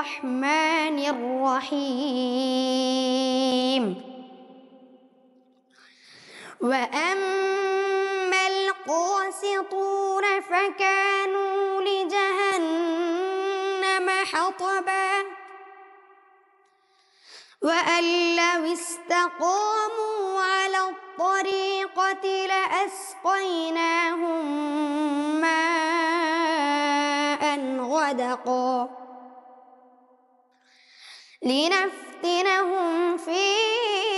الرحمن الرحيم. وأما القاسطون فكانوا لجهنم حطبا وأن لو استقاموا على الطريقة لأسقيناهم ماء غدقا لنفتنهم فيه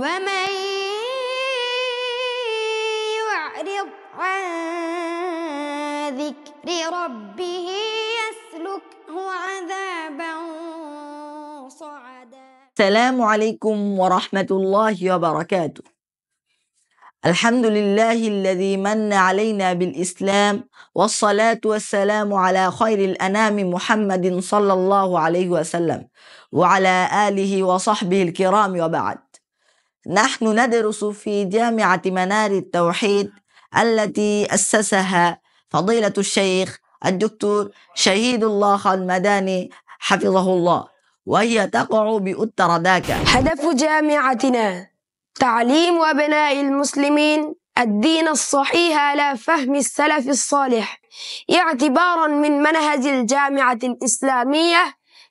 ومن يعرض عن ذكر ربه يسلكه عذابا صعدا. السلام عليكم ورحمة الله وبركاته. الحمد لله الذي من علينا بالإسلام والصلاة والسلام على خير الأنام محمد صلى الله عليه وسلم وعلى آله وصحبه الكرام وبعد. نحن ندرس في جامعة منار التوحيد التي أسسها فضيلة الشيخ الدكتور شهيد الله المداني حفظه الله، وهي تقع بأتر داكا. هدف جامعتنا تعليم أبناء المسلمين الدين الصحيح على فهم السلف الصالح، اعتبارا من منهج الجامعة الإسلامية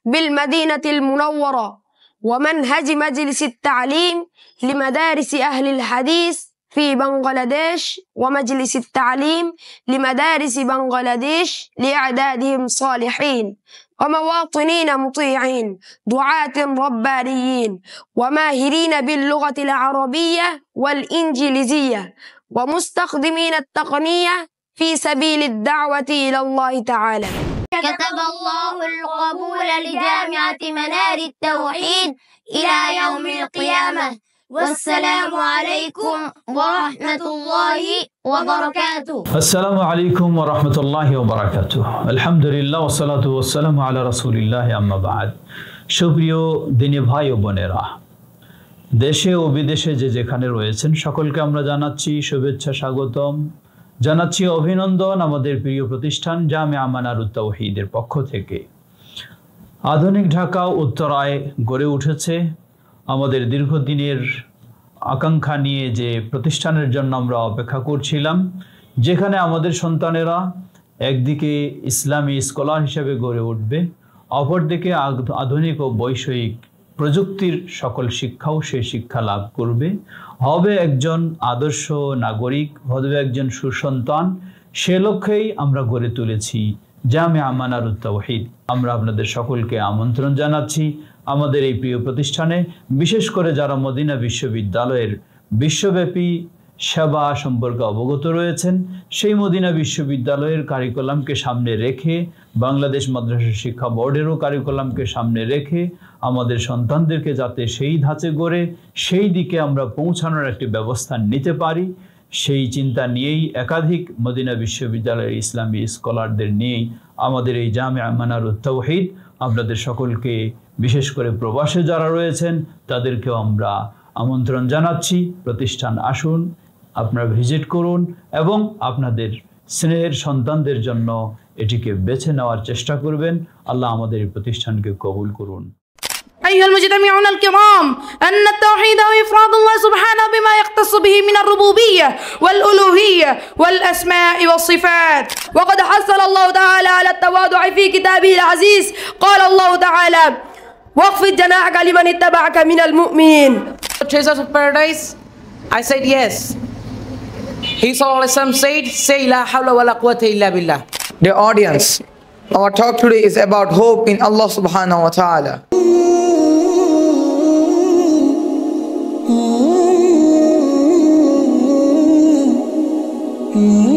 بالمدينة المنورة ومنهج مجلس التعليم لمدارس أهل الحديث في بنغلاديش ومجلس التعليم لمدارس بنغلاديش لإعدادهم صالحين ومواطنين مطيعين دعاة ربانيين وماهرين باللغة العربية والإنجليزية ومستخدمين التقنية في سبيل الدعوة إلى الله تعالى. كتب الله القبول لجامعة منار التوحيد إلى يوم القيامة. والسلام عليكم ورحمة الله وبركاته. السلام عليكم ورحمة الله وبركاته. الحمد لله والصلاة والسلام على رسول الله أما بعد. সুপ্রিয় দিনী ভাই ও বোনেরা, দেশে ও বিদেশে যে যেখানে রয়েছেন সকলকে আমরা জানাচ্ছি শুভেচ্ছা, স্বাগতম জানাচ্ছি, অভিনন্দন আমাদের প্রিয় প্রতিষ্ঠান জামিয়া মানারুত তাওহীদের পক্ষ থেকে। আধুনিক ঢাকা উত্তরায় গড়ে উঠেছে আমাদের দীর্ঘদিনের আকাঙ্ক্ষা নিয়ে যে প্রতিষ্ঠানের জন্য আমরা অপেক্ষা করছিলাম, যেখানে আমাদের সন্তানেরা একদিকে ইসলামী স্কলার হিসেবে গড়ে উঠবে, অপরদিকে আধুনিক ও বৈষয়িক প্রযুক্তির সকল শিক্ষাও সেই শিক্ষা লাভ করবে, হবে একজন আদর্শ নাগরিক, হবে একজন সুসন্তান। সে লক্ষ্যেই আমরা গড়ে তুলেছি জামিয়া মানারুত তাওহীদ। আমরা আপনাদের সকলকে আমন্ত্রণ জানাচ্ছি আমাদের এই প্রিয় প্রতিষ্ঠানে, বিশেষ করে যারা মদিনা বিশ্ববিদ্যালয়ের বিশ্বব্যাপী সেবা সম্পর্কে অবগত রয়েছেন, সেই মদিনা বিশ্ববিদ্যালয়ের কারিকুলামকে সামনে রেখে, বাংলাদেশ মাদ্রাসা শিক্ষা বোর্ডেরও কারিকুলামকে সামনে রেখে আমাদের সন্তানদেরকে যাতে সেই ধাঁচে গড়ে সেই দিকে আমরা পৌঁছানোর একটি ব্যবস্থা নিতে পারি, সেই চিন্তা নিয়েই একাধিক মদিনা বিশ্ববিদ্যালয়ের ইসলামী স্কলারদের নিয়েই আমাদের এই জামিয়া মানারুত তাওহীদ। আপনাদের সকলকে, বিশেষ করে প্রবাসে যারা রয়েছেন তাদেরকেও আমরা আমন্ত্রণ জানাচ্ছি, প্রতিষ্ঠান আসুন, আপনারা ভিজিট করুন এবং আপনাদের স্নেহের সন্তানদের জন্য এটিকে বেছে নেওয়ার চেষ্টা করবেন। আল্লাহ আমাদের এই প্রতিষ্ঠানকে কবুল করুন। أيها المجتمعون الكرام، أن التوحيد هو إفراد الله سبحانه بما يختص به من الربوبية والألوهية والأسماء والصفات. وقد حصل الله تعالى على التواضع في كتابه العزيز. قال الله تعالى: واخفض جناحك لمن اتبعك من المؤمنين. Treasures of paradise? I said yes. He said, say la hawla wa la quwwata illa billah. Dear audience, our talk today is about hope in Allah subhanahu wa ta'ala. Mm-hmm.